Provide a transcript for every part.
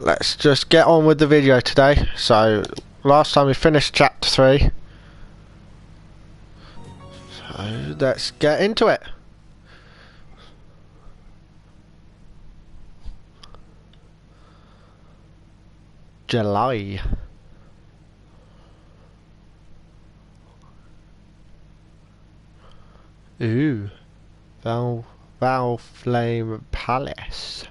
let's just get on with the video today. So, last time we finished chapter 3. So, let's get into it. July. Ooh. Valflame Palace.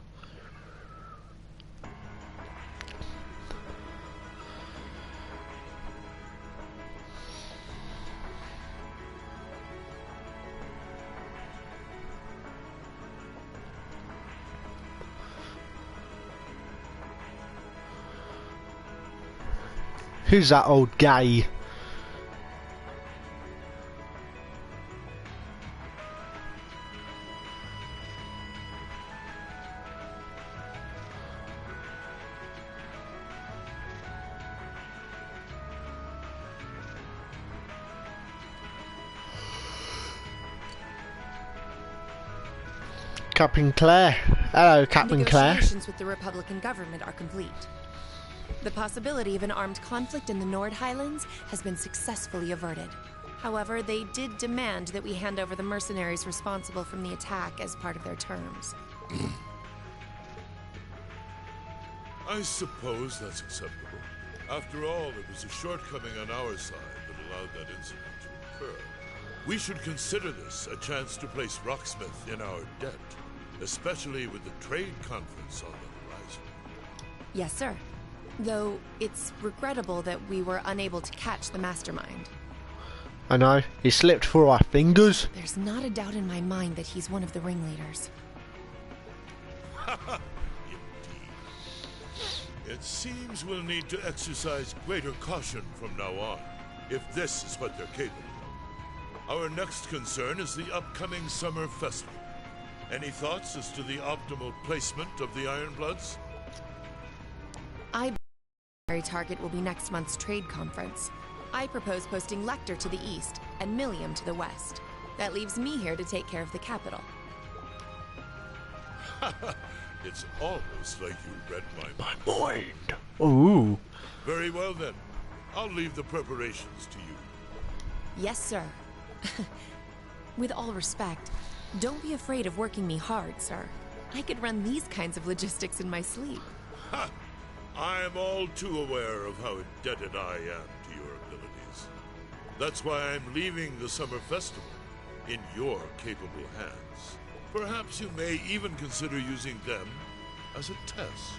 Who's that old guy? Captain Claire. Hello, Captain Claire. Negotiations with the Republican government are complete. The possibility of an armed conflict in the Nord Highlands has been successfully averted. However, they did demand that we hand over the mercenaries responsible from the attack as part of their terms. I suppose that's acceptable. After all, it was a shortcoming on our side that allowed that incident to occur. We should consider this a chance to place Rocksmith in our debt, especially with the trade conference on the horizon. Yes, sir. Though it's regrettable that we were unable to catch the mastermind. I know, he slipped through our fingers. There's not a doubt in my mind that he's one of the ringleaders. Indeed. It seems we'll need to exercise greater caution from now on, if this is what they're capable of. Our next concern is the upcoming summer festival. Any thoughts as to the optimal placement of the Ironbloods? Primary target will be next month's trade conference. I propose posting Lecter to the east and Millium to the west. That leaves me here to take care of the capital. It's almost like you read my mind. Ooh. Very well then. I'll leave the preparations to you. Yes, sir. With all respect, don't be afraid of working me hard, sir. I could run these kinds of logistics in my sleep. Ha! I am all too aware of how indebted I am to your abilities. That's why I'm leaving the summer festival in your capable hands. Perhaps you may even consider using them as a test.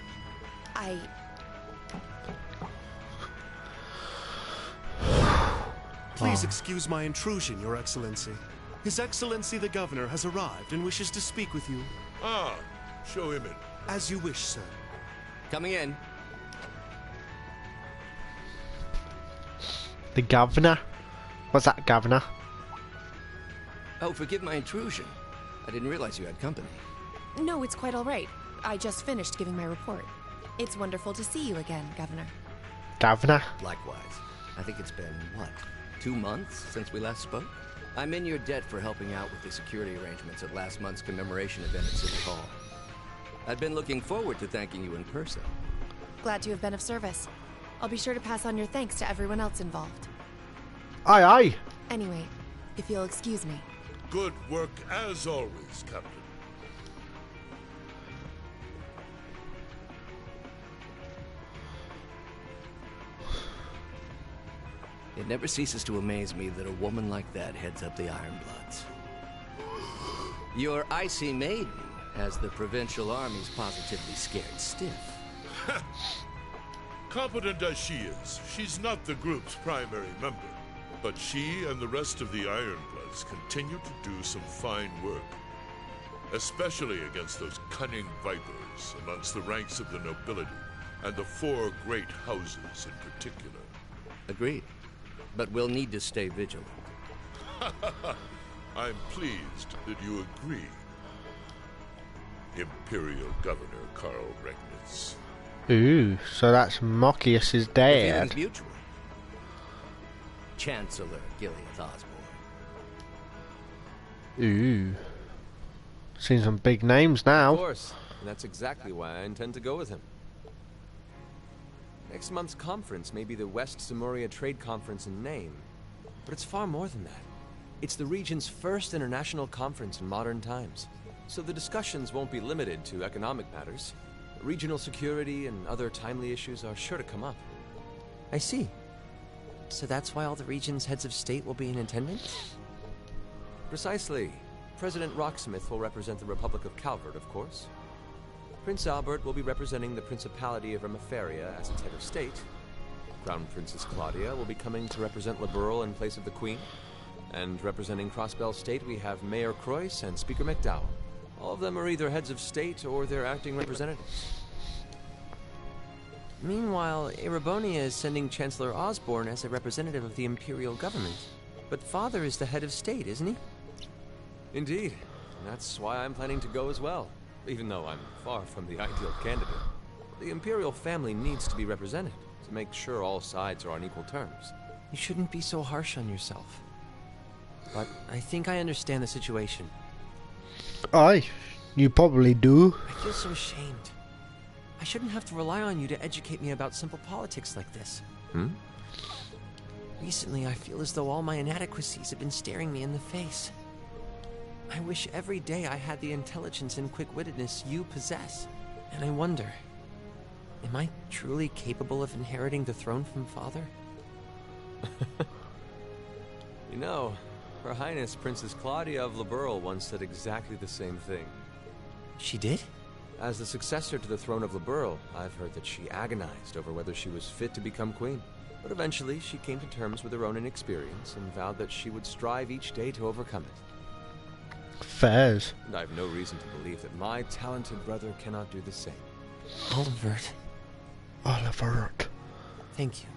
Please excuse my intrusion, Your Excellency. His Excellency the Governor has arrived and wishes to speak with you. Ah, show him in. As you wish, sir. Coming in. The governor? What's that, governor? Oh, forgive my intrusion. I didn't realize you had company. No, it's quite all right. I just finished giving my report. It's wonderful to see you again, Governor. Governor? Likewise. I think it's been, what, 2 months since we last spoke? I'm in your debt for helping out with the security arrangements at last month's commemoration event at City Hall. I've been looking forward to thanking you in person. Glad to have been of service. I'll be sure to pass on your thanks to everyone else involved. Aye, aye. Anyway, if you'll excuse me. Good work as always, Captain. It never ceases to amaze me that a woman like that heads up the Ironbloods. Your icy maiden has the provincial armies positively scared stiff. Competent as she is, she's not the group's primary member. But she and the rest of the Ironbloods continue to do some fine work. Especially against those cunning vipers amongst the ranks of the nobility, and the 4 great houses in particular. Agreed. But we'll need to stay vigilant. I'm pleased that you agree, Imperial Governor Karl Regnitz. Ooh, so that's Mockius's dad. Feelings mutual. Chancellor Gilead Osborne. Ooh. Seen some big names now. Of course. And that's exactly why I intend to go with him. Next month's conference may be the West Samuria Trade Conference in name, but it's far more than that. It's the region's first international conference in modern times, so the discussions won't be limited to economic matters. Regional security and other timely issues are sure to come up. I see. So that's why all the region's heads of state will be in attendance? Precisely. President Rocksmith will represent the Republic of Calvert, of course. Prince Albert will be representing the Principality of Remiferia as its head of state. Crown Princess Claudia will be coming to represent Liberl in place of the Queen. And representing Crossbell State, we have Mayor Croyce and Speaker McDowell. All of them are either heads of state or their acting representatives. Meanwhile, Erebonia is sending Chancellor Osborne as a representative of the Imperial government. But Father is the head of state, isn't he? Indeed. And that's why I'm planning to go as well, even though I'm far from the ideal candidate. The Imperial family needs to be represented to make sure all sides are on equal terms. You shouldn't be so harsh on yourself. But I think I understand the situation. Aye, you probably do. I feel so ashamed. I shouldn't have to rely on you to educate me about simple politics like this. Recently, I feel as though all my inadequacies have been staring me in the face. I wish every day I had the intelligence and quick-wittedness you possess. And I wonder, am I truly capable of inheriting the throne from Father? You know, Her Highness Princess Claudia of Liberl once said exactly the same thing. She did? As the successor to the throne of Liberl, I've heard that she agonized over whether she was fit to become queen. But eventually, she came to terms with her own inexperience and vowed that she would strive each day to overcome it. Fairs. And I have no reason to believe that my talented brother cannot do the same. Olivert. Olivert. Thank you.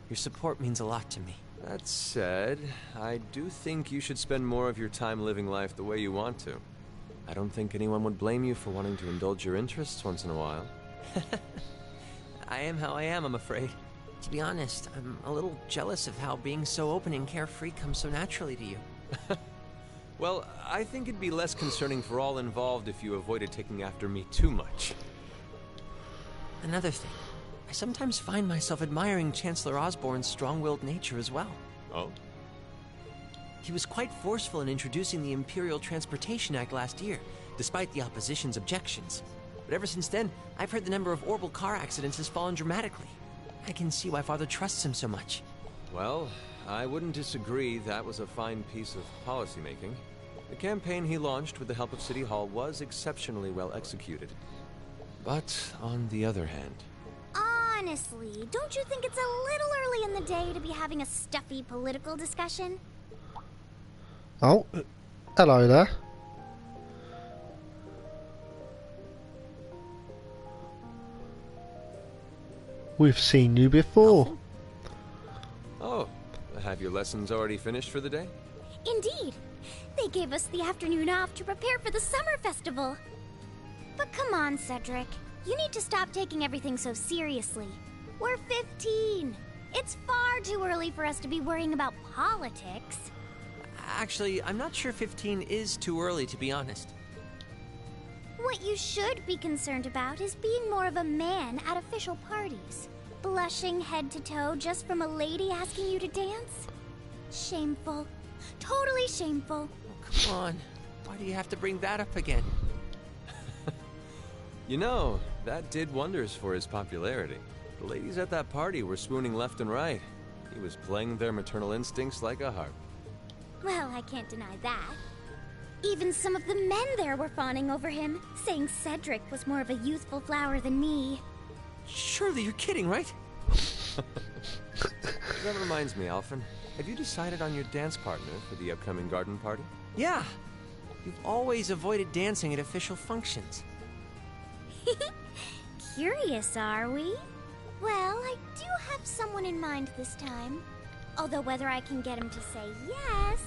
Your support means a lot to me. That said, I do think you should spend more of your time living life the way you want to. I don't think anyone would blame you for wanting to indulge your interests once in a while. I am how I am, I'm afraid. To be honest, I'm a little jealous of how being so open and carefree comes so naturally to you. Well, I think it'd be less concerning for all involved if you avoided taking after me too much. Another thing, I sometimes find myself admiring Chancellor Osborne's strong-willed nature as well. Oh? He was quite forceful in introducing the Imperial Transportation Act last year, despite the opposition's objections. But ever since then, I've heard the number of orbital car accidents has fallen dramatically. I can see why Father trusts him so much. Well, I wouldn't disagree that was a fine piece of policymaking. The campaign he launched with the help of City Hall was exceptionally well executed. But on the other hand... Honestly, don't you think it's a little early in the day to be having a stuffy political discussion? Oh, hello there. We've seen you before. Oh, have your lessons already finished for the day? Indeed. They gave us the afternoon off to prepare for the summer festival. But come on, Cedric. You need to stop taking everything so seriously. We're 15. It's far too early for us to be worrying about politics. Actually, I'm not sure 15 is too early, to be honest. What you should be concerned about is being more of a man at official parties. Blushing head to toe just from a lady asking you to dance? Shameful. Totally shameful. Oh, come on. Why do you have to bring that up again? You know, that did wonders for his popularity. The ladies at that party were swooning left and right. He was playing their maternal instincts like a harp. Well, I can't deny that. Even some of the men there were fawning over him, saying Cedric was more of a youthful flower than me. Surely you're kidding, right? That reminds me, Alphen. Have you decided on your dance partner for the upcoming garden party? Yeah. You've always avoided dancing at official functions. Curious, are we? Well, I do have someone in mind this time. Although whether I can get him to say yes...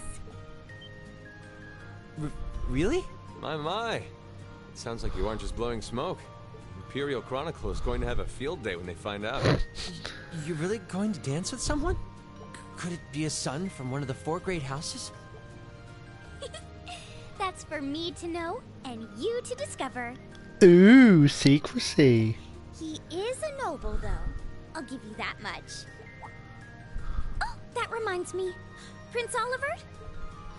Really? My. It sounds like you aren't just blowing smoke. Imperial Chronicle is going to have a field day when they find out. You're really going to dance with someone? Could it be a son from one of the 4 great houses? That's for me to know, and you to discover. Ooh, secrecy. He is a noble, though. I'll give you that much. Oh, that reminds me. Prince Oliver?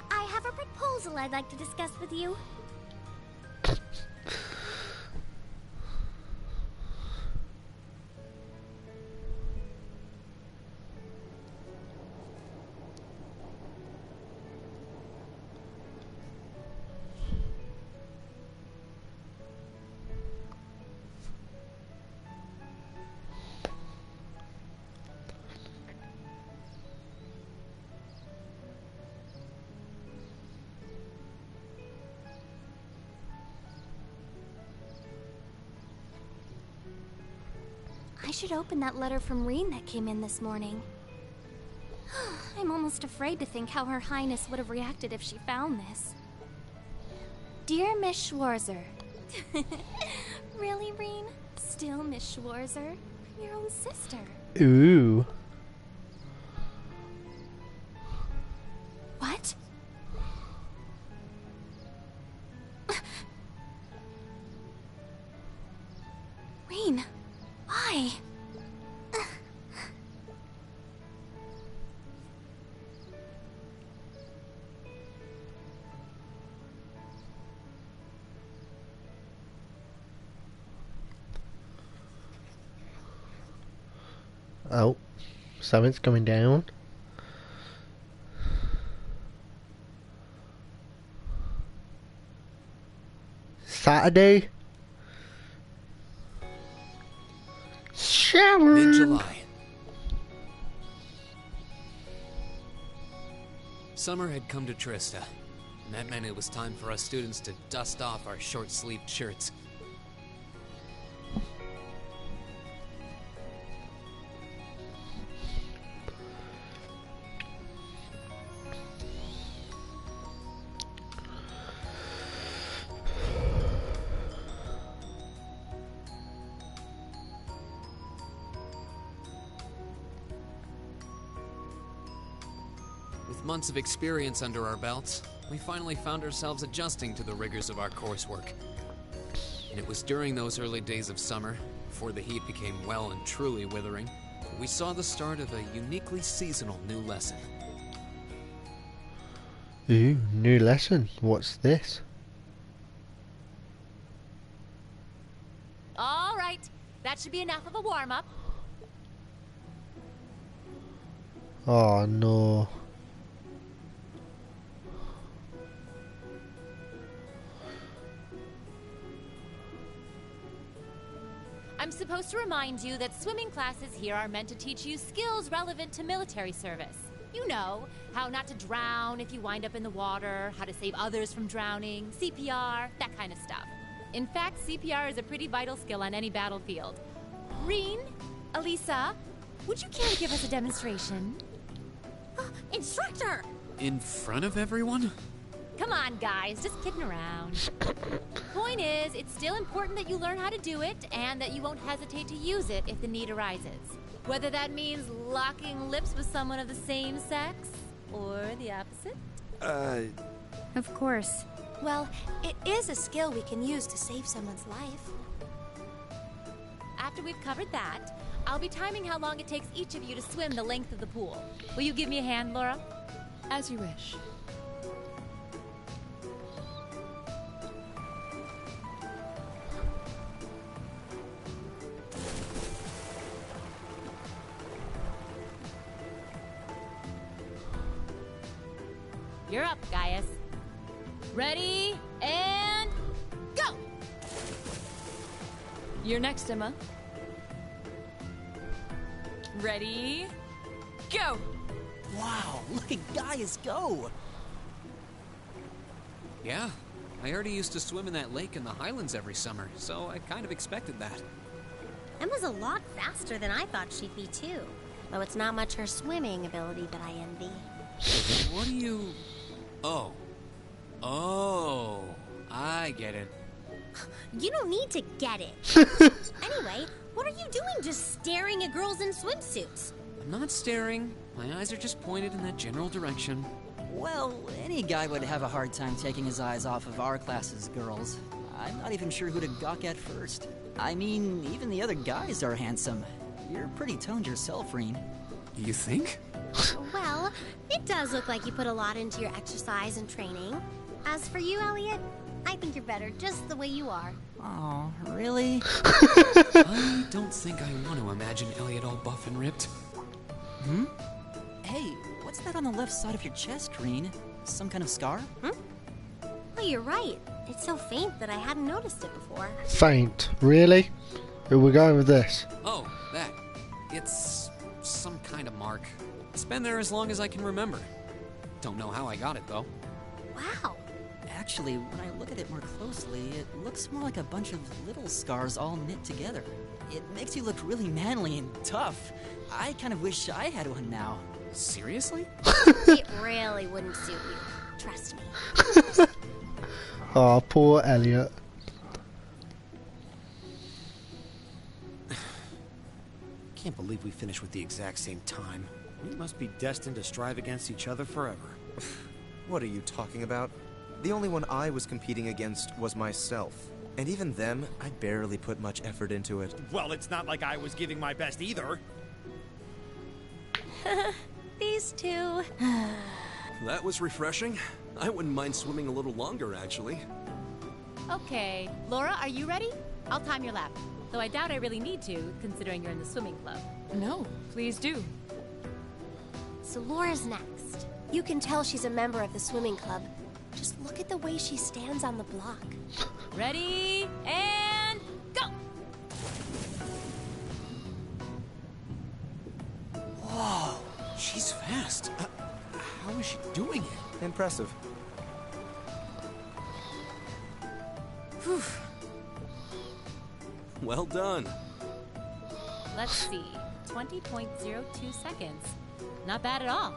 I have a proposal I'd like to discuss with you. I should open that letter from Reen that came in this morning. I'm almost afraid to think how Her Highness would have reacted if she found this. Dear Miss Schwarzer. Really, Reen? Still Miss Schwarzer? Your own sister. Ooh. What? Reen, why? Oh, something's coming down. Saturday? Sharon! Mid-July. Summer had come to Trista, and that meant it was time for us students to dust off our short-sleeved shirts. With months of experience under our belts, we finally found ourselves adjusting to the rigors of our coursework. And it was during those early days of summer, before the heat became well and truly withering, that we saw the start of a uniquely seasonal new lesson. Ooh, new lesson. What's this? All right, that should be enough of a warm-up. Oh no. I'm supposed to remind you that swimming classes here are meant to teach you skills relevant to military service. You know, how not to drown if you wind up in the water, how to save others from drowning, CPR, that kind of stuff. In fact, CPR is a pretty vital skill on any battlefield. Reen, Elisa, would you care to give us a demonstration? Instructor! In front of everyone? Come on, guys, just kidding around. Point is, it's still important that you learn how to do it, and that you won't hesitate to use it if the need arises. Whether that means locking lips with someone of the same sex, or the opposite. Of course. Well, it is a skill we can use to save someone's life. After we've covered that, I'll be timing how long it takes each of you to swim the length of the pool. Will you give me a hand, Laura? As you wish. You're up, Gaius. Ready, and go! You're next, Emma. Ready, go! Wow, look at Gaius go! Yeah, I already used to swim in that lake in the Highlands every summer, so I kind of expected that. Emma's a lot faster than I thought she'd be, too. Though it's not much her swimming ability that I envy. What do you... Oh, I get it. You don't need to get it. Anyway, what are you doing just staring at girls in swimsuits? I'm not staring. My eyes are just pointed in that general direction. Well, any guy would have a hard time taking his eyes off of our class's girls. I'm not even sure who to gawk at first. I mean, even the other guys are handsome. you're pretty toned yourself, Reen. You think? Well, it does look like you put a lot into your exercise and training. As for you, Elliot, I think you're better just the way you are. Oh, really? I don't think I want to imagine Elliot all buff and ripped. Hmm? Hey, what's that on the left side of your chest, Reen? Some kind of scar? Oh, you're right. It's so faint that I hadn't noticed it before. Faint? Really? Who we going with this? Oh, that. It's some kind of mark. It's been there as long as I can remember. Don't know how I got it, though. Wow. Actually, when I look at it more closely, it looks more like a bunch of little scars all knit together. It makes you look really manly and tough. I kind of wish I had one now. Seriously? It really wouldn't suit you. Trust me. Oh, poor Elliot. Can't believe we finished with the exact same time. We must be destined to strive against each other forever. What are you talking about? The only one I was competing against was myself. And even then, I barely put much effort into it. Well, it's not like I was giving my best either. These two. That was refreshing. I wouldn't mind swimming a little longer, actually. Okay, Laura, are you ready? I'll time your lap. Though I doubt I really need to, considering you're in the swimming club. No, please do. So Laura's next. You can tell she's a member of the swimming club. Just look at the way she stands on the block. Ready, and go! Whoa, she's fast. How is she doing it? Impressive. Whew. Well done. Let's see, 20.02 seconds. Not bad at all.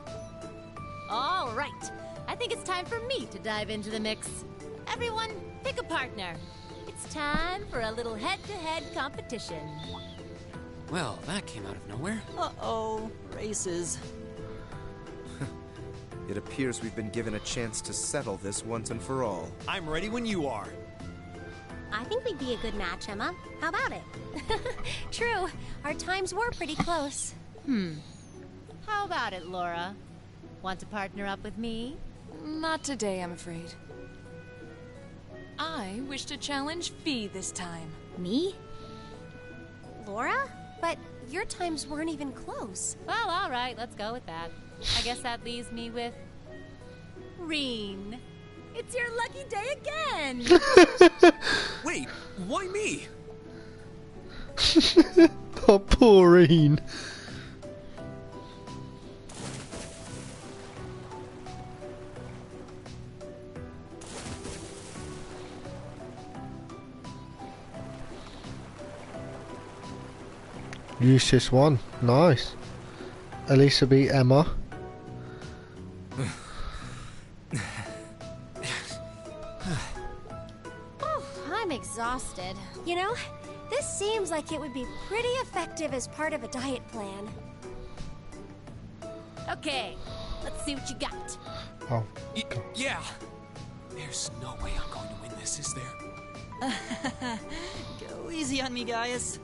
All right, I think it's time for me to dive into the mix. Everyone, pick a partner. It's time for a little head-to-head competition. Well, that came out of nowhere. Uh-oh, races. It appears we've been given a chance to settle this once and for all. I'm ready when you are. I think we'd be a good match, Emma. How about it? True, our times were pretty close. How about it, Laura? Want to partner up with me? Not today, I'm afraid. I wish to challenge Fee this time. Me? Laura? But your times weren't even close. Well, all right, let's go with that. I guess that leaves me with Reen. It's your lucky day again! Wait, why me? Oh, Paurine. Use this one. Nice. Elisa beat Emma. I'm exhausted. You know, this seems like it would be pretty effective as part of a diet plan. Okay, let's see what you got. Oh, yeah. There's no way I'm going to win this, is there? Go easy on me, guys.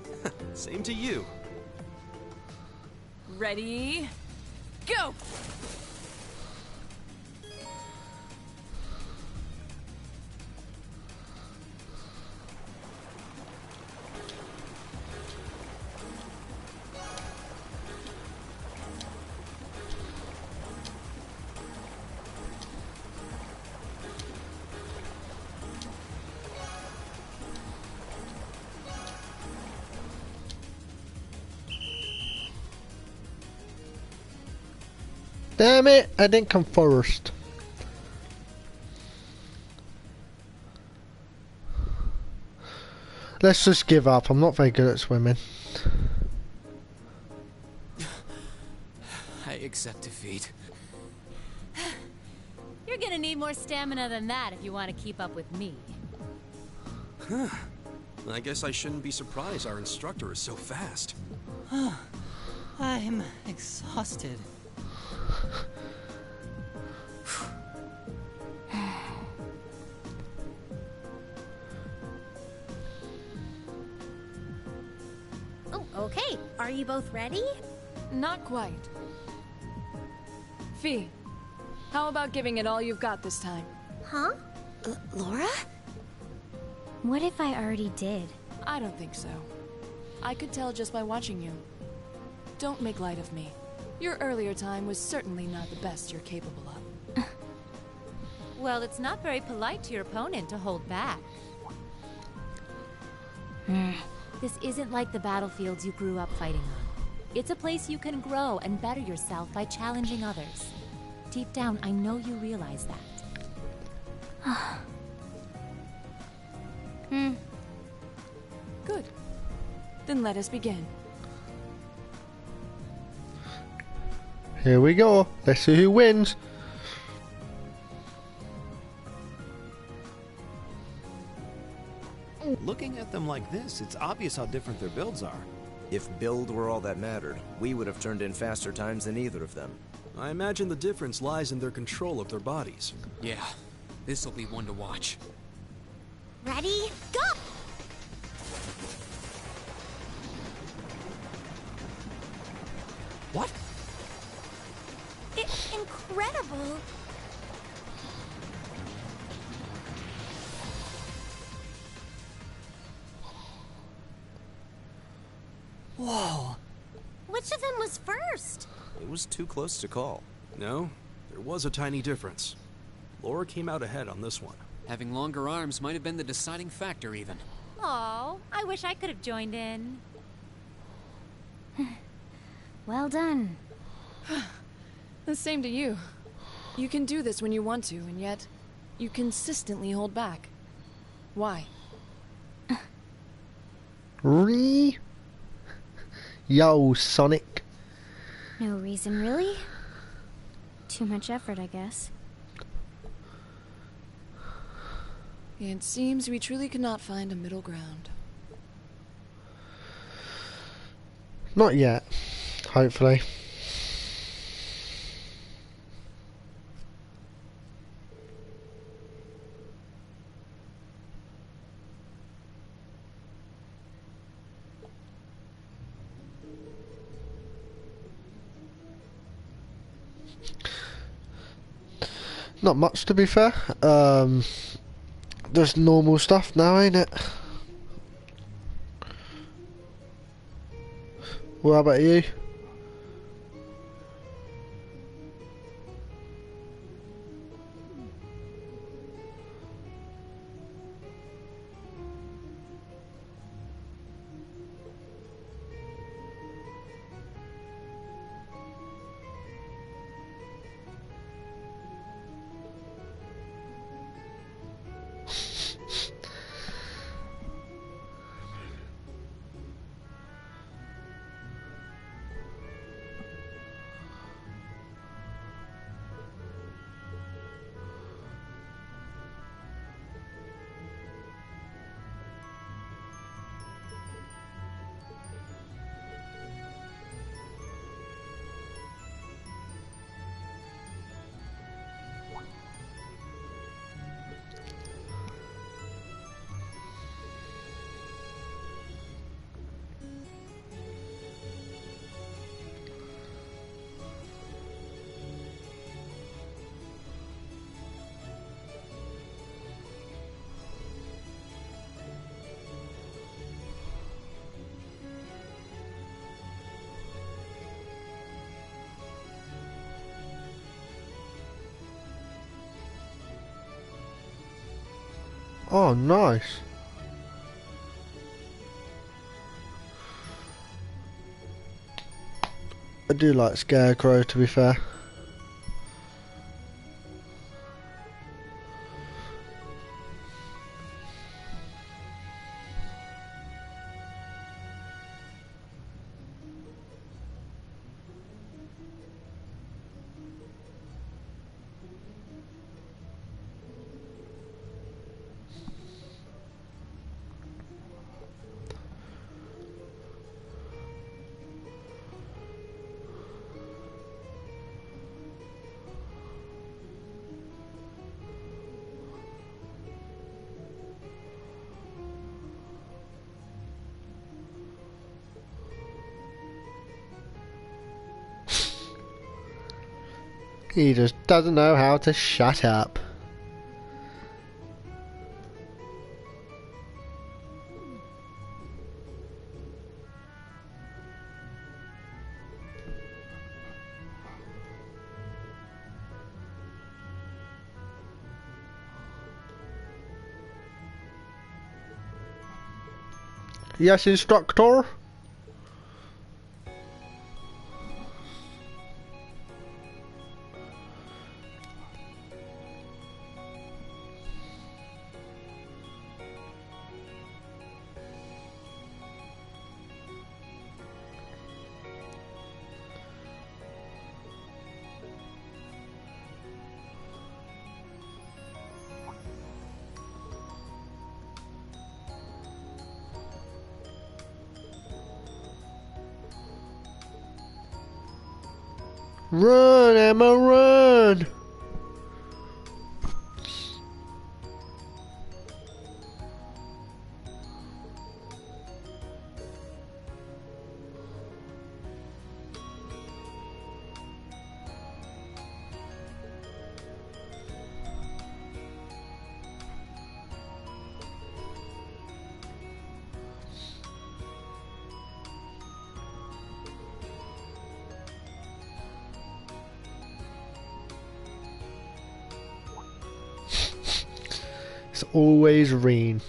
Same to you. Ready? Go! damn it! I didn't come first. Let's just give up. I'm not very good at swimming. I accept defeat. You're gonna need more stamina than that if you want to keep up with me. Huh. I guess I shouldn't be surprised our instructor is so fast. I'm exhausted. Oh, Okay, are you both ready? Not quite. Fee, how about giving it all you've got this time? Huh? Laura? What if I already did? I don't think so. I could tell just by watching you. Don't make light of me. Your earlier time was certainly not the best you're capable of. Well, it's not very polite to your opponent to hold back. This isn't like the battlefields you grew up fighting on. It's a place you can grow and better yourself by challenging others. Deep down, I know you realize that. Good. Then let us begin. Here we go. Let's see who wins. Looking at them like this, it's obvious how different their builds are. If build were all that mattered, we would have turned in faster times than either of them. I imagine the difference lies in their control of their bodies. Yeah, this'll be one to watch. Ready? Go! What? Incredible! Whoa! Which of them was first? It was too close to call. No, there was a tiny difference. Laura came out ahead on this one. Having longer arms might have been the deciding factor, even. Oh, I wish I could have joined in. Well done. The same to you. You can do this when you want to, and yet you consistently hold back. Why? Re? Yo, Sonic. No reason, really? Too much effort, I guess. It seems we truly cannot find a middle ground. Not yet. Hopefully. Not much, to be fair. Just normal stuff now, ain't it? What about you? Oh, nice. I do like Scarecrow, to be fair. He just doesn't know how to shut up. Yes, instructor. Run, Emma, run! It's always rain.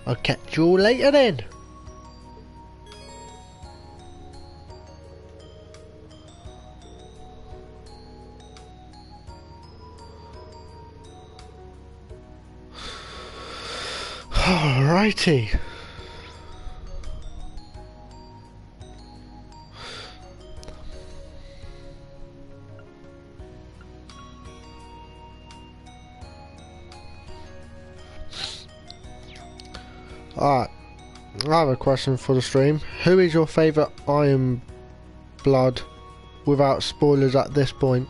I'll catch you all later then. Alrighty. Alright, I have a question for the stream. Who is your favourite Iron Blood without spoilers at this point?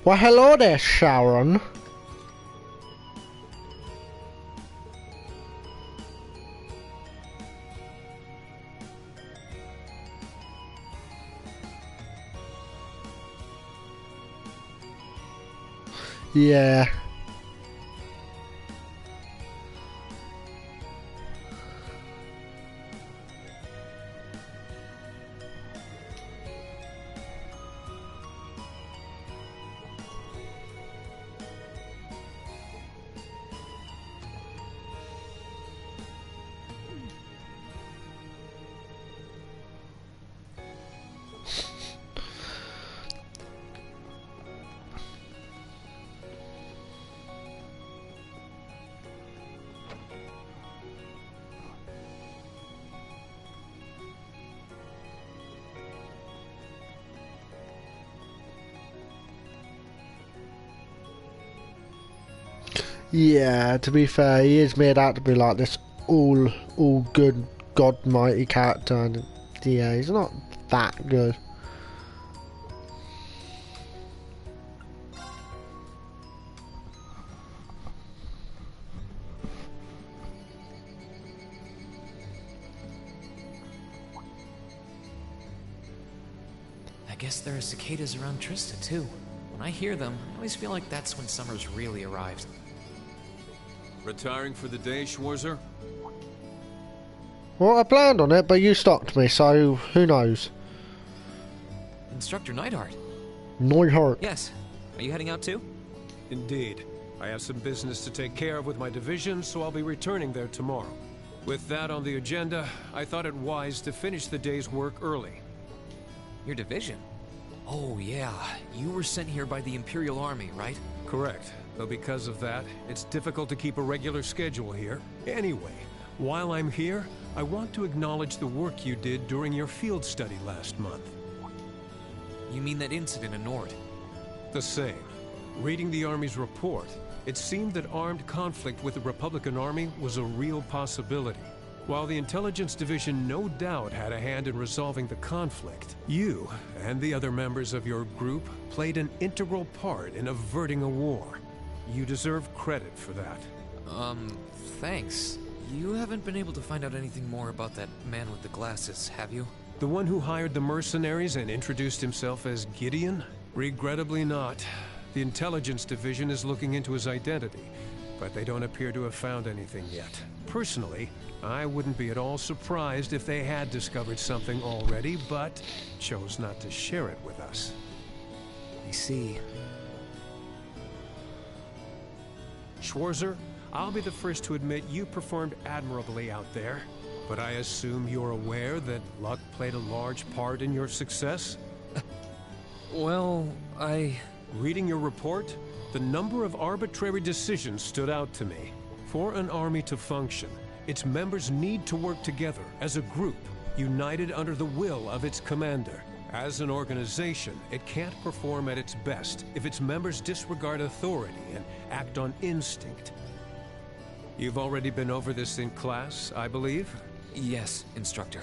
Well, hello there, Sharon. Yeah. Yeah, to be fair, he is made out to be like this all good godmighty character, and yeah, he's not that good. I guess there are cicadas around Trista, too. When I hear them, I always feel like that's when summer's really arrived. Retiring for the day, Schwarzer? Well, I planned on it, but you stopped me, so who knows? Instructor Neidhart. Neidhart. Yes. Are you heading out too? Indeed. I have some business to take care of with my division, so I'll be returning there tomorrow. With that on the agenda, I thought it wise to finish the day's work early. Your division? Oh yeah, you were sent here by the Imperial Army, right? Correct. Though because of that, it's difficult to keep a regular schedule here. Anyway, while I'm here, I want to acknowledge the work you did during your field study last month. You mean that incident in Nord? The same. Reading the Army's report, it seemed that armed conflict with the Republican Army was a real possibility. While the Intelligence Division no doubt had a hand in resolving the conflict, you and the other members of your group played an integral part in averting a war. You deserve credit for that. Thanks. You haven't been able to find out anything more about that man with the glasses, have you? The one who hired the mercenaries and introduced himself as Gideon? Regrettably not. The Intelligence Division is looking into his identity, but they don't appear to have found anything yet. Personally, I wouldn't be at all surprised if they had discovered something already, but chose not to share it with us. I see. Schwarzer, I'll be the first to admit you performed admirably out there, but I assume you're aware that luck played a large part in your success? Well, Reading your report, the number of arbitrary decisions stood out to me. For an army to function, its members need to work together as a group, united under the will of its commander. As an organization, it can't perform at its best if its members disregard authority and act on instinct. You've already been over this in class, I believe? Yes, Instructor.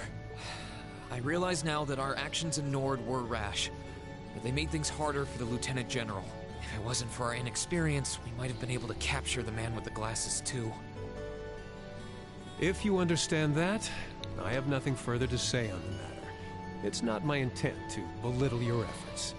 I realize now that our actions in Nord were rash, but they made things harder for the Lieutenant General. If it wasn't for our inexperience, we might have been able to capture the man with the glasses too. If you understand that, I have nothing further to say on the matter. It's not my intent to belittle your efforts.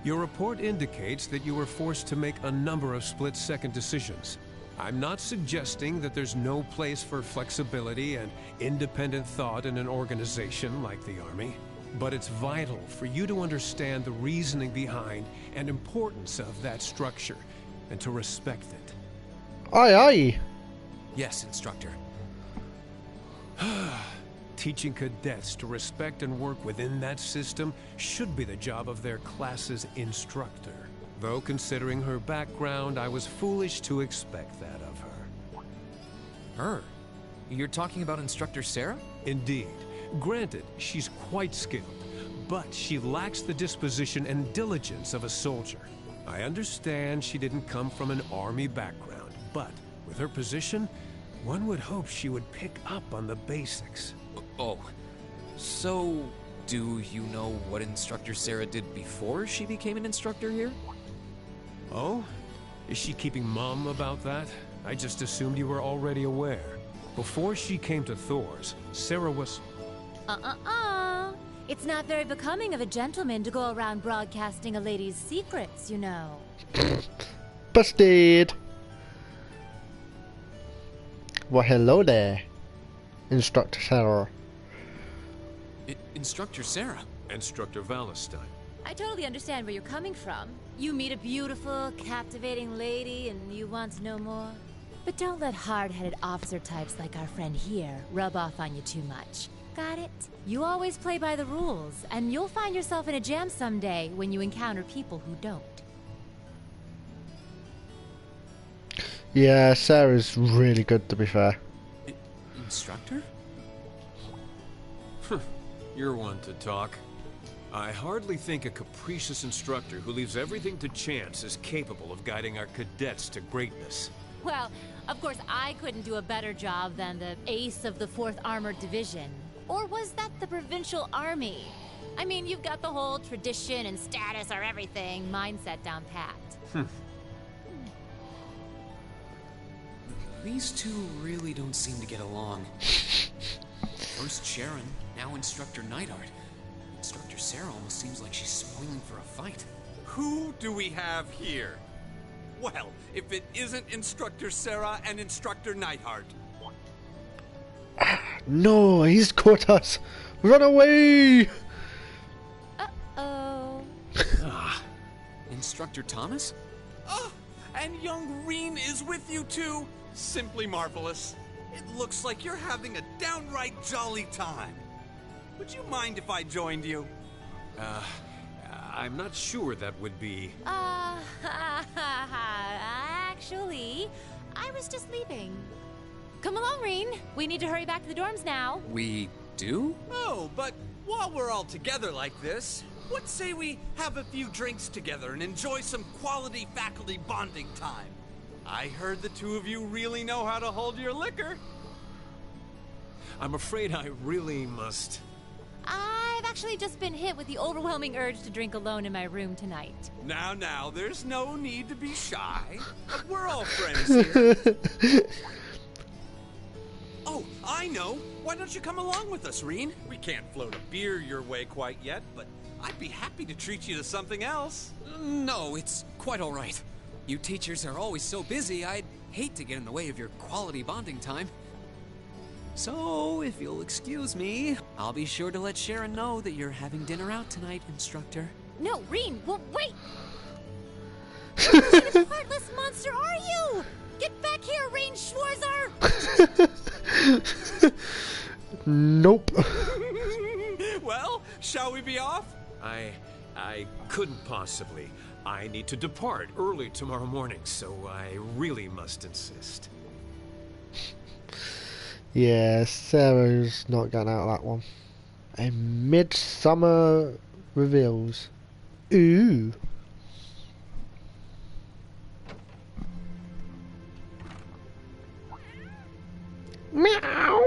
Your report indicates that you were forced to make a number of split-second decisions. I'm not suggesting that there's no place for flexibility and independent thought in an organization like the Army, but it's vital for you to understand the reasoning behind and importance of that structure, and to respect it. Aye, aye. Yes, Instructor. Teaching cadets to respect and work within that system should be the job of their class's instructor. Though considering her background, I was foolish to expect that of her. Her? You're talking about Instructor Sarah? Indeed. Granted, she's quite skilled, but she lacks the disposition and diligence of a soldier. I understand she didn't come from an army background, but with her position, one would hope she would pick up on the basics. Oh, so do you know what Instructor Sarah did before she became an instructor here? Oh? Is she keeping mum about that? I just assumed you were already aware. Before she came to Thor's, Sarah was... It's not very becoming of a gentleman to go around broadcasting a lady's secrets, you know. Busted! Well, hello there, Instructor Sarah. Instructor Sarah? Instructor Valentine. I totally understand where you're coming from. You meet a beautiful, captivating lady and you want to know more. But don't let hard-headed officer types like our friend here rub off on you too much. Got it? You always play by the rules, and you'll find yourself in a jam someday when you encounter people who don't. Yeah, Sarah's really good, to be fair. Instructor? You're one to talk. I hardly think a capricious instructor who leaves everything to chance is capable of guiding our cadets to greatness. Well, of course I couldn't do a better job than the ace of the 4th Armored Division. Or was that the Provincial Army? I mean, you've got the whole tradition and status are everything mindset down pat. These two really don't seem to get along. First Sharon, now Instructor Neidhart. Instructor Sarah almost seems like she's spoiling for a fight. Who do we have here? Well, if it isn't Instructor Sarah and Instructor Neidhart. No, he's caught us. Run away! Uh-oh. Instructor Thomas? Oh, and young Reen is with you too. Simply marvelous. It looks like you're having a downright jolly time. Would you mind if I joined you? I'm not sure that would be... Actually, I was just leaving. Come along, Reen. We need to hurry back to the dorms now. We do? Oh, but while we're all together like this, what say we have a few drinks together and enjoy some quality faculty bonding time? I heard the two of you really know how to hold your liquor. I'm afraid I really must... I've actually just been hit with the overwhelming urge to drink alone in my room tonight. Now, there's no need to be shy. We're all friends here. Oh, I know. Why don't you come along with us, Reen? We can't float a beer your way quite yet, but I'd be happy to treat you to something else. No, it's quite all right. You teachers are always so busy, I'd hate to get in the way of your quality bonding time. So, if you'll excuse me, I'll be sure to let Sharon know that you're having dinner out tonight, Instructor. No, Reen, well, wait! What kind of heartless monster are you? Get back here, Reen Schwarzer! Nope. Well, shall we be off? I couldn't possibly. I need to depart early tomorrow morning, so I really must insist. Yeah, Sarah's not getting out of that one. A midsummer reveals. Ooh. Meow.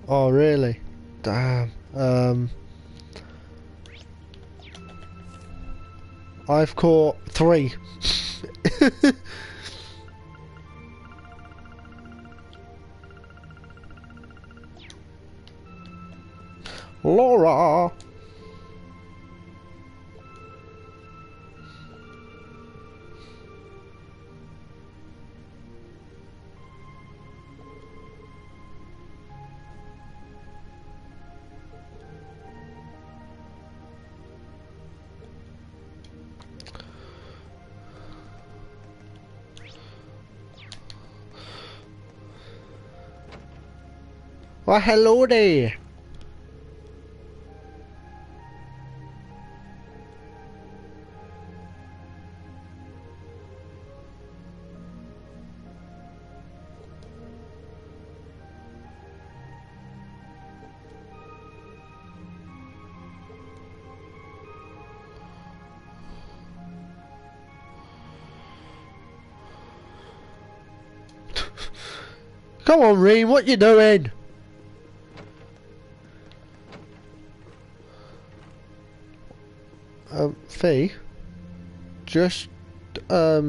Oh, really? Damn. I've caught 3. Laura. Well, hello there. Come on, Reem, what you doing? Fee, just a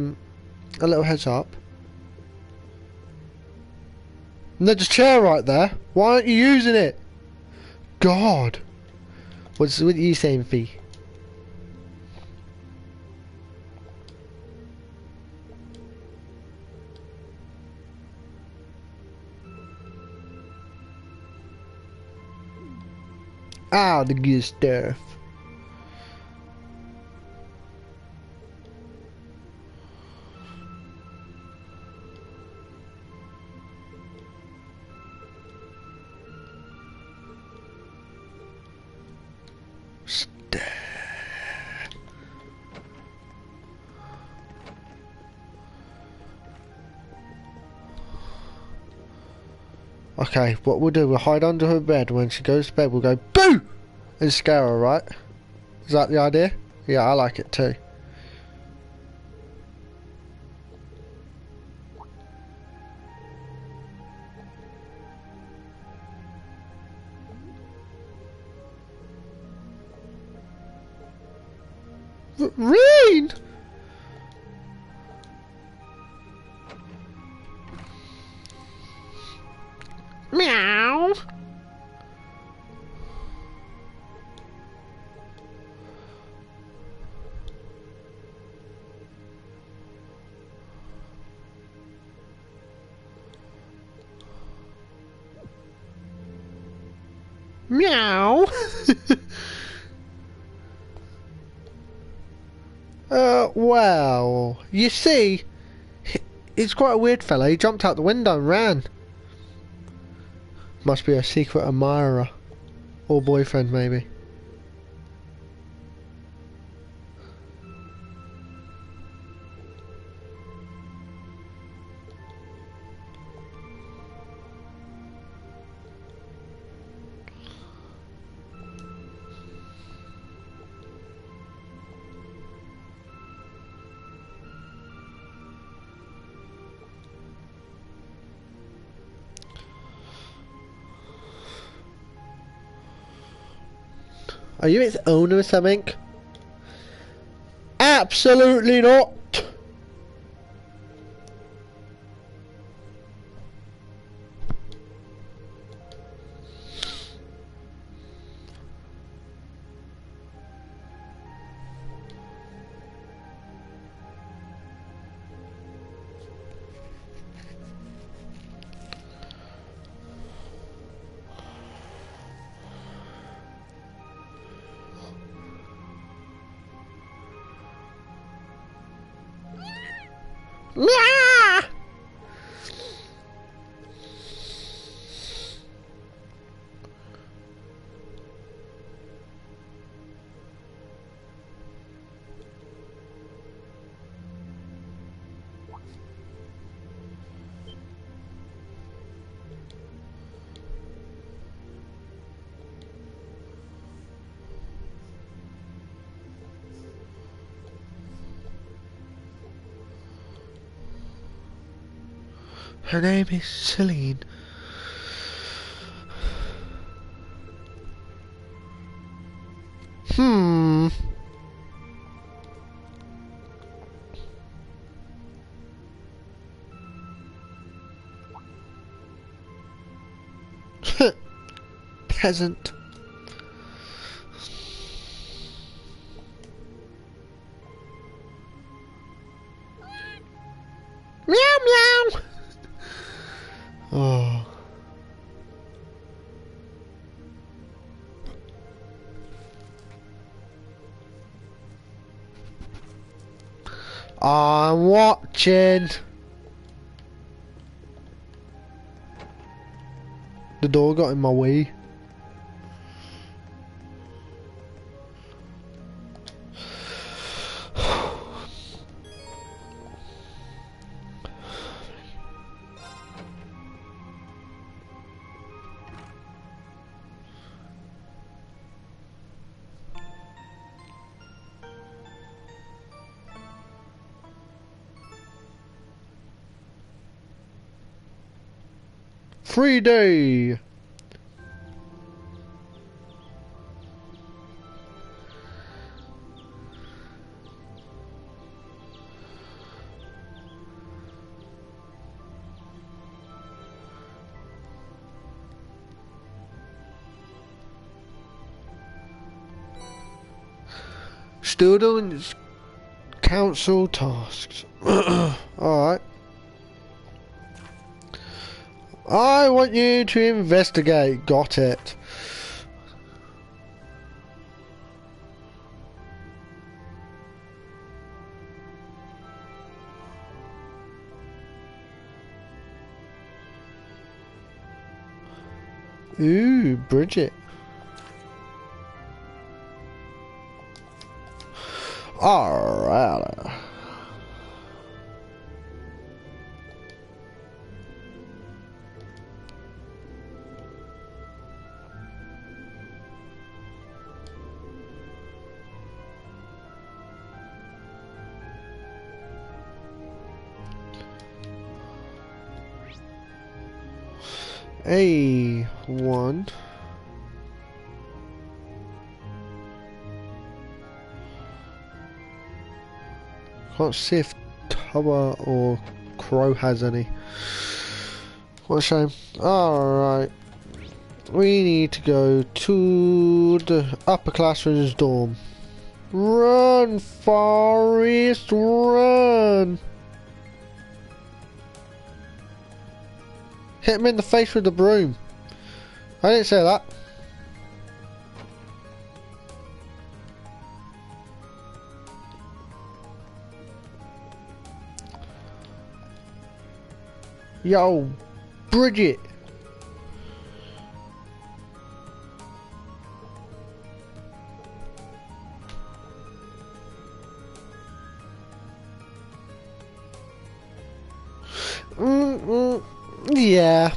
little heads up. And there's a chair right there. Why aren't you using it? God, what are you saying, Fee? Ah, the good stuff. Okay, what we'll do, we'll hide under her bed. When she goes to bed, we'll go boo and scare her, right? Is that the idea? Yeah, I like it too. Rain! Meow! Meow! Well, you see, he's quite a weird fella. He jumped out the window and ran. Must be a secret admirer. Or boyfriend, maybe. Are you its owner or something? Absolutely not! Meow! Her name is Celine. Peasant. Meow meow. Oh. I'm watching. The door got in my way. Free day. Still doing council tasks. Alright. I want you to investigate. Got it. Ooh, Bridget. Alright. A1. Can't see if Toa or Crow has any. What a shame. Alright. We need to go to the upperclassmen's dorm. Run, Forrest, run! Hit him in the face with the broom. I didn't say that. Yo, Bridget. Yeah.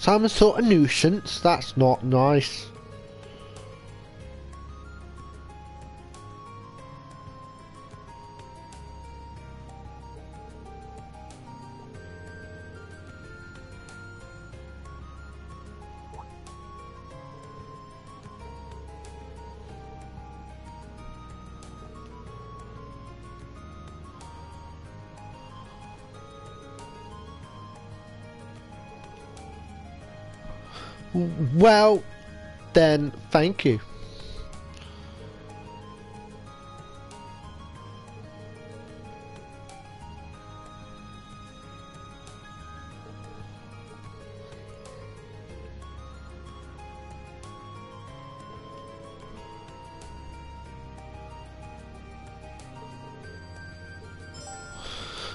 Some sort of nuisance, that's not nice. Well, then, thank you.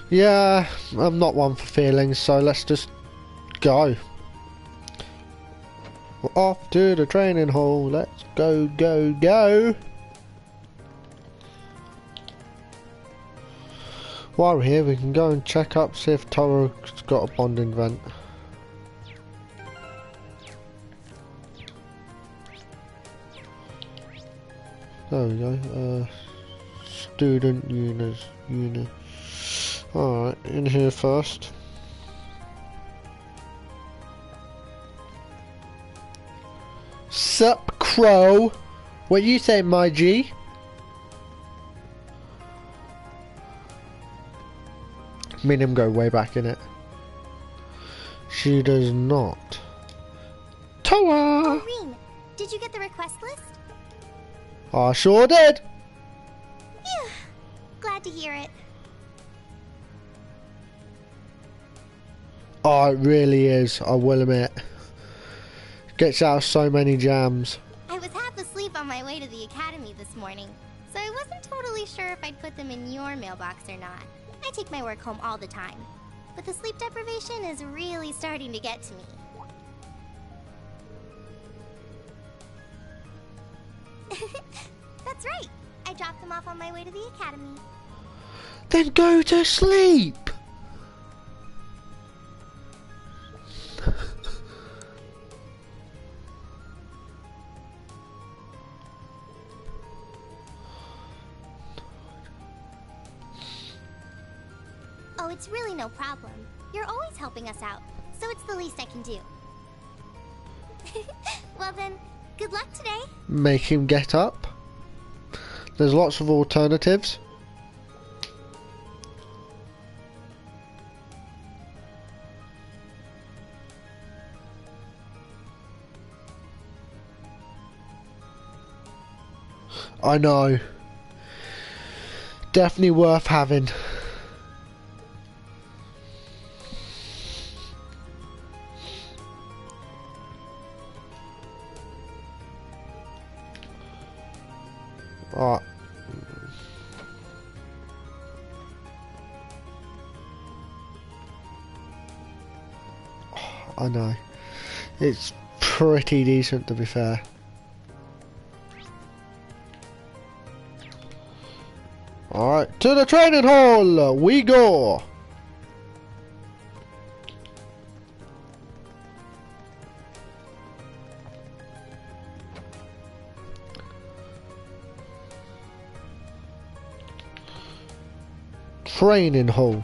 Yeah, I'm not one for feelings, so let's just go. We're off to the training hall. Let's go, go, go. While we're here, we can go and check up, see if Toro's got a bonding vent. There we go. Student unit. Alright, in here first. Sup, Crow? What you say, my G? Me and him go way back in it. She does not. Toa! Irene, did you get the request list? I sure did. Phew. Glad to hear it. Oh, it really is, I will admit. Gets out of so many jams. I was half asleep on my way to the academy this morning, so I wasn't totally sure if I'd put them in your mailbox or not. I take my work home all the time, but the sleep deprivation is really starting to get to me. That's right. I dropped them off on my way to the academy. Then go to sleep. Oh, it's really no problem. You're always helping us out, so it's the least I can do. Well then, good luck today. Make him get up. There's lots of alternatives. I know. Definitely worth having. Alright. I know. It's pretty decent, to be fair. Alright, to the training hall we go! Training hall.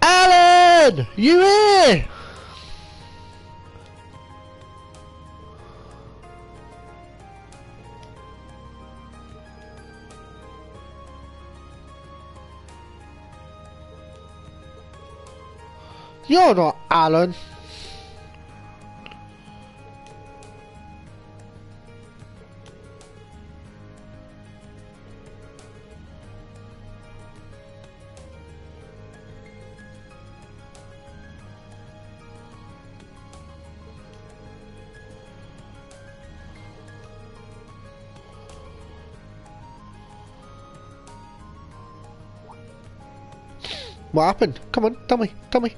Alan! You here? You're not Alan. What happened? Come on, tell me, tell me.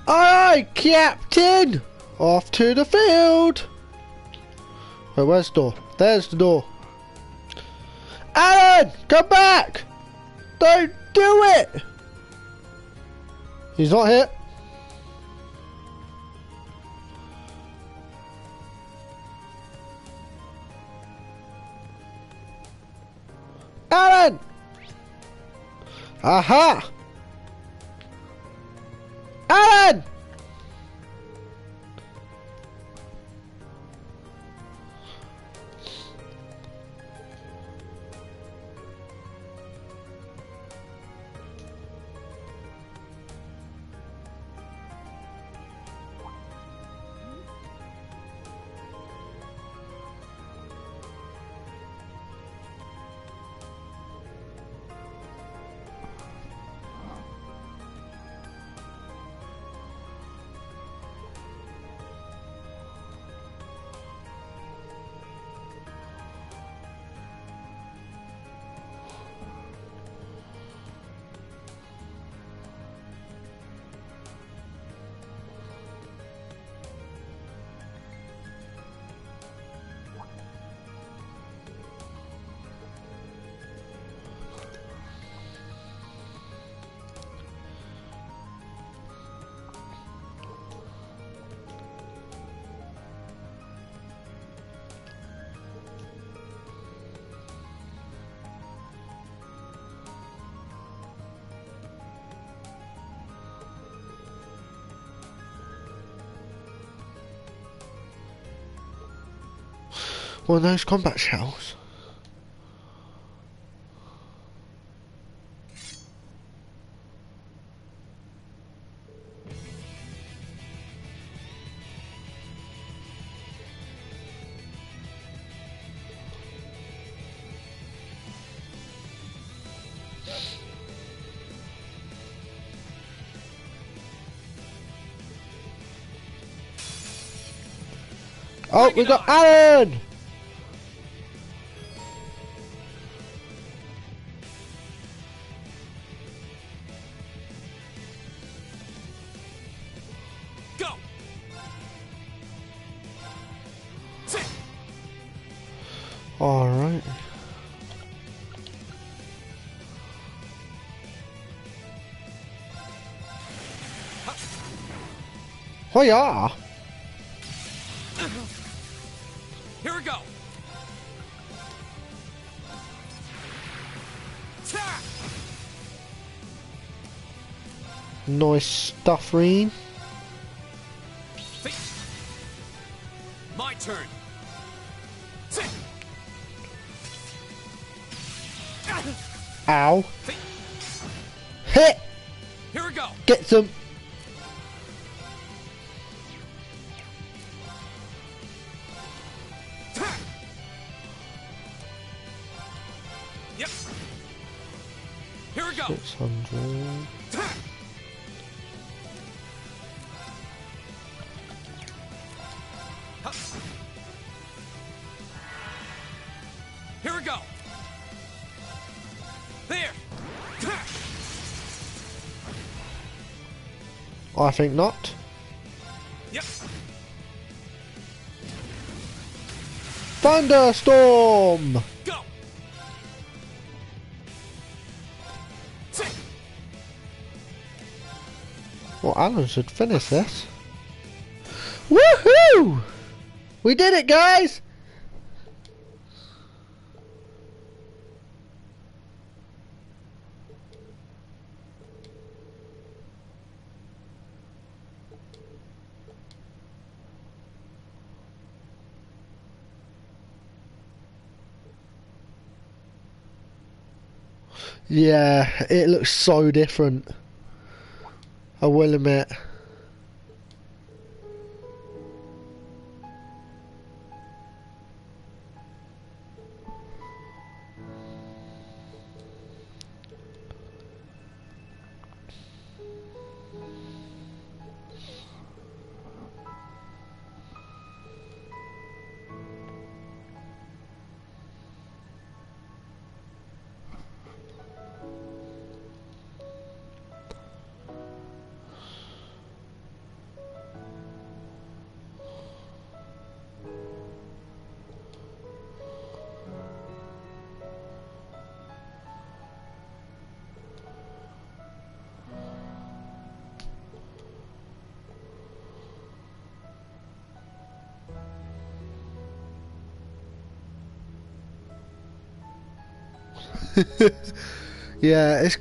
Aye, Captain! Off to the field! Wait, where's the door? There's the door. Alan! Come back! Don't do it! He's not here. Alan! Aha! Alan! One of those combat shells. Oh, we got Alan! Go! Alright. Oh yeah! Here we go. Nice stuff, Reen. My turn. Ow. Hit! Here we go. Get some. Yep. Here we go. 600. Here we go. There. I think not. Yep. Thunderstorm! Go. Well, Alan should finish this. Woohoo! We did it, guys! Yeah, it looks so different. I will admit. Yeah, it's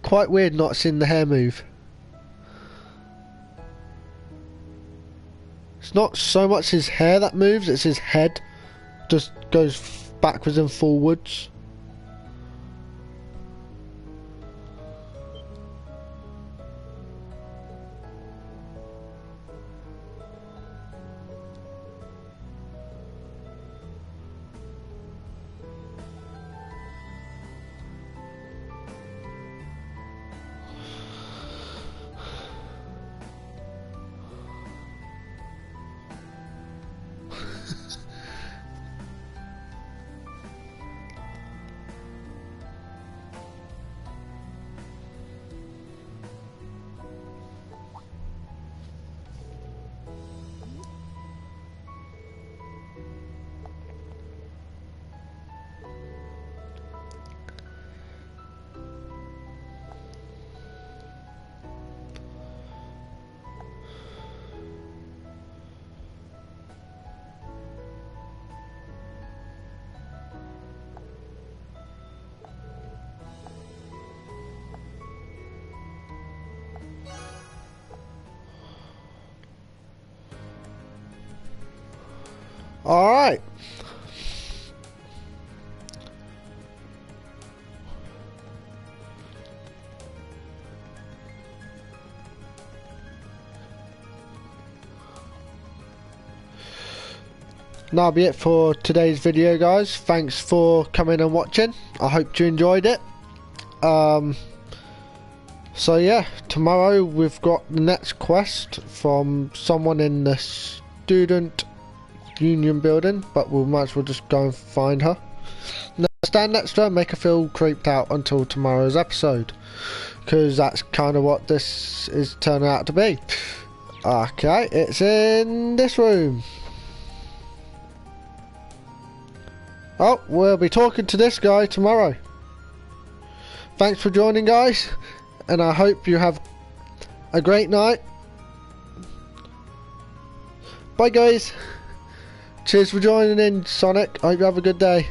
quite weird not seeing the hair move. It's not so much his hair that moves, it's his head just goes backwards and forwards. Alright. And that'll be it for today's video, guys. Thanks for coming and watching. I hope you enjoyed it. So yeah, tomorrow we've got the next quest from someone in the student union building, but we might as well just go and find her. Now, stand next to her and make her feel creeped out until tomorrow's episode, because that's kind of what this is turning out to be. Okay, it's in this room. Oh, we'll be talking to this guy tomorrow. Thanks for joining, guys, and I hope you have a great night. Bye, guys. Cheers for joining in, Sonic. I hope you have a good day.